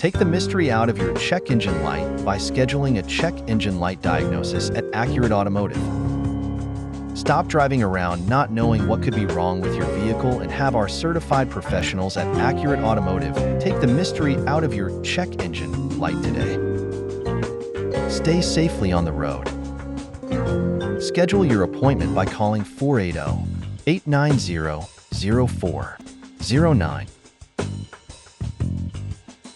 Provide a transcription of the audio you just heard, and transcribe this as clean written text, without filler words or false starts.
Take the mystery out of your check engine light by scheduling a check engine light diagnosis at Accurate Automotive. Stop driving around not knowing what could be wrong with your vehicle and have our certified professionals at Accurate Automotive take the mystery out of your check engine light today. Stay safely on the road. Schedule your appointment by calling 480-890-0409.